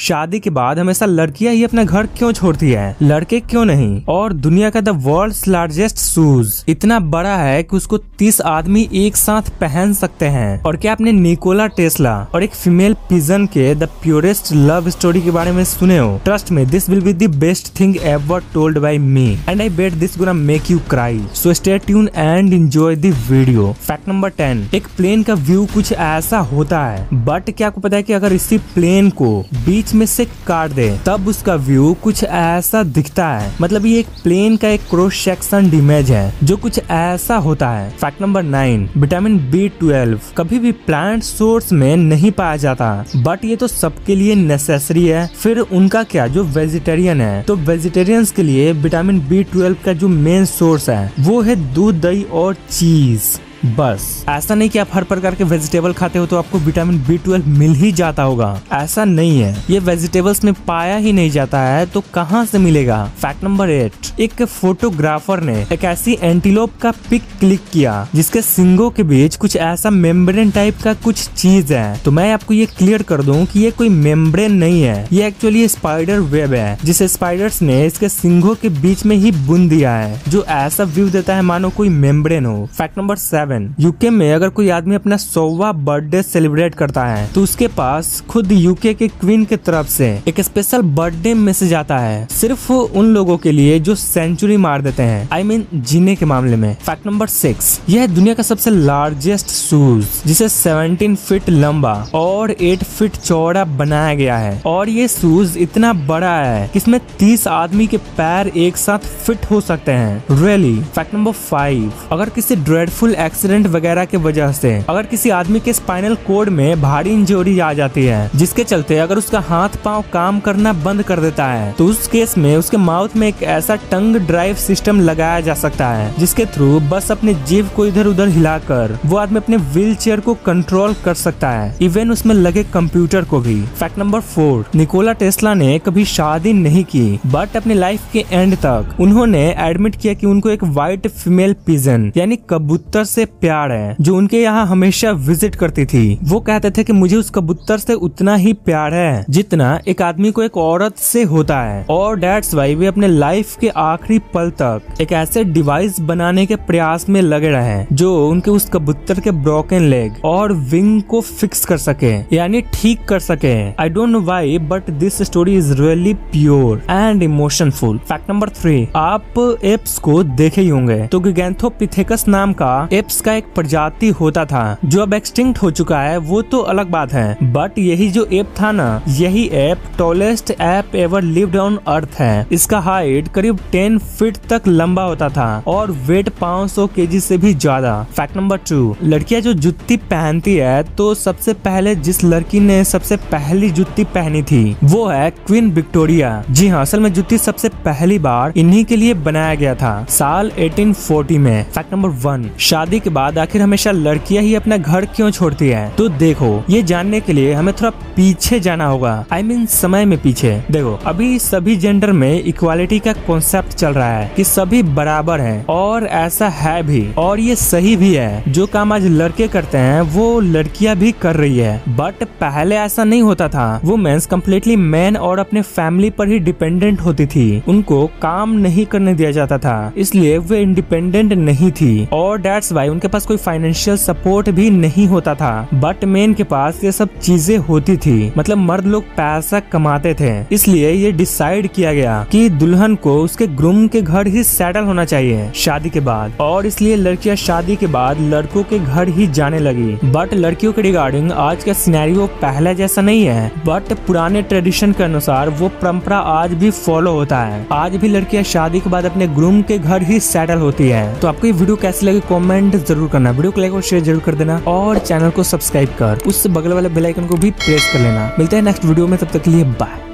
शादी के बाद हमेशा लड़कियां ही अपना घर क्यों छोड़ती है, लड़के क्यों नहीं। और दुनिया का द वर्ल्ड्स लार्जेस्ट शूज इतना बड़ा है कि उसको 30 आदमी एक साथ पहन सकते हैं। और क्या आपने निकोला टेस्ला और एक फीमेल पिजन के द प्योरेस्ट लव स्टोरी के बारे में सुने हो? Trust me, this will be the best thing ever told by me and I bet this gonna make you cry. So stay tune and enjoy the video. Fact number 10, एक plane का view कुछ ऐसा होता है, but क्या आपको पता है कि अगर इसी प्लेन को बीच में से काट दे तब उसका व्यू कुछ ऐसा दिखता है। मतलब ये एक प्लेन का एक क्रॉस सेक्शन इमेज है जो कुछ ऐसा होता है। फैक्ट नंबर 9, विटामिन B12 कभी भी प्लांट सोर्स में नहीं पाया जाता, बट ये तो सबके लिए नेसेसरी है। फिर उनका क्या, जो वेजिटेरियन है तो वेजिटेरियंस के लिए विटामिन B12 का जो मेन सोर्स है वो है दूध, दही और चीज। बस ऐसा नहीं कि आप हर प्रकार के वेजिटेबल खाते हो तो आपको विटामिन B12 मिल ही जाता होगा, ऐसा नहीं है। ये वेजिटेबल्स में पाया ही नहीं जाता है तो कहाँ से मिलेगा। फैक्ट नंबर 8, एक फोटोग्राफर ने एक ऐसी एंटीलोप का पिक क्लिक किया जिसके सिंगों के बीच कुछ ऐसा मेम्ब्रेन टाइप का कुछ चीज है। तो मैं आपको ये क्लियर कर दूं कि ये कोई मेम्ब्रेन नहीं है, ये एक्चुअली स्पाइडर वेब है जिसे स्पाइडर्स ने इसके सिंगों के बीच में ही बुन दिया है, जो ऐसा व्यू देता है मानो कोई मेम्ब्रेन हो। फैक्ट नंबर 7, यूके में अगर कोई आदमी अपना 100वां बर्थडे सेलिब्रेट करता है तो उसके पास खुद यूके के क्वीन की तरफ से एक स्पेशल बर्थडे मैसेज आता है, सिर्फ उन लोगों के लिए जो सेंचुरी मार देते हैं, I mean जीने के मामले में। फैक्ट नंबर 6, यह है दुनिया का सबसे लार्जेस्ट शूज जिसे 17 फीट लंबा और 8 फीट चौड़ा बनाया गया है। और ये शूज इतना बड़ा है कि इसमें 30 आदमी के पैर एक साथ फिट हो सकते हैं। रियली। फैक्ट नंबर 5, अगर किसी ड्रेडफुल एक्सीडेंट वगैरह के वजह से अगर किसी आदमी के स्पाइनल कोड में भारी इंजरी आ जाती है जिसके चलते अगर उसका हाथ पांव काम करना बंद कर देता है तो उस केस में उसके माउथ में एक ऐसा टंग ड्राइव सिस्टम लगाया जा सकता है जिसके थ्रू बस अपने जीभ को इधर उधर हिलाकर वो आदमी अपने व्हील चेयर को कंट्रोल कर सकता है, इवन उसमें लगे कंप्यूटर को भी। फैक्ट नंबर 4, निकोला टेस्ला ने कभी शादी नहीं की, बट अपने लाइफ के एंड तक उन्होंने एडमिट किया कि उनको एक व्हाइट फीमेल पिजन यानी कबूतर से प्यार है जो उनके यहाँ हमेशा विजिट करती थी। वो कहते थे कि मुझे उस कबूतर से उतना ही प्यार है जितना एक आदमी को एक औरत से होता है। और दैट्स व्हाई वे अपने लाइफ के आखिरी पल तक एक ऐसे डिवाइस बनाने के प्रयास में लगे रहे जो उनके उस कबूतर के ब्रोकन लेग और विंग को फिक्स कर सके, यानी ठीक कर सके। I don't know why but this story is really pure and emotionful. Fact number 3, आप एप्स को देखे ही होंगे तो गिगैंथोपिथेकस नाम का एप्स का एक प्रजाति होता था जो अब एक्सटिंक्ट हो चुका है, वो तो अलग बात है। बट यही जो एप था ना, यही app tallest app ever lived on earth है। इसका हाइट करीब 10 फीट तक लंबा होता था और वेट 500 केजी से भी ज्यादा। फैक्ट नंबर 2, लड़कियां जो जुत्ती पहनती है तो सबसे पहले जिस लड़की ने सबसे पहली जुत्ती पहनी थी वो है क्वीन विक्टोरिया। जी हाँ, असल में जुत्ती सबसे पहली बार इन्हीं के लिए बनाया गया था साल 1840 में। फैक्ट नंबर 1, शादी के बाद आखिर हमेशा लड़कियां ही अपना घर क्यों छोड़ती है? तो देखो, ये जानने के लिए हमें थोड़ा पीछे जाना होगा, I mean समय में पीछे। देखो, अभी सभी जेंडर में इक्वालिटी का कॉन्सेप्ट चल रहा है कि सभी बराबर हैं और ऐसा है भी और ये सही भी है। जो काम आज लड़के करते हैं वो लड़कियां भी कर रही है, बट पहले ऐसा नहीं होता था। वुमेन्स कम्प्लीटली मैन और अपने फैमिली पर ही डिपेंडेंट होती थी, उनको काम नहीं करने दिया जाता था, इसलिए वे इंडिपेंडेंट नहीं थी और दैट्स व्हाई उनके पास कोई फाइनेंशियल सपोर्ट भी नहीं होता था। बट मेन के पास ये सब चीजें होती थी, मतलब मर्द लोग पैसा कमाते थे, इसलिए ये डिसाइड किया गया कि दुल्हन को उसके ग्रूम के घर ही सेटल होना चाहिए शादी के बाद, और इसलिए लड़कियां शादी के बाद लड़कों के घर ही जाने लगी। बट लड़कियों के रिगार्डिंग आज का सिनेरियो पहले जैसा नहीं है, बट पुराने ट्रेडिशन के अनुसार वो परंपरा आज भी फॉलो होता है। आज भी लड़कियां शादी के बाद अपने ग्रूम के घर ही सेटल होती है। तो आपको ये वीडियो कैसी लगी कमेंट जरूर करना, वीडियो को लाइक और शेयर जरूर कर देना और चैनल को सब्सक्राइब कर उस बगल वाले बेल आइकन को भी प्रेस कर लेना। मिलते हैं नेक्स्ट वीडियो में, तब तक के लिए बाय।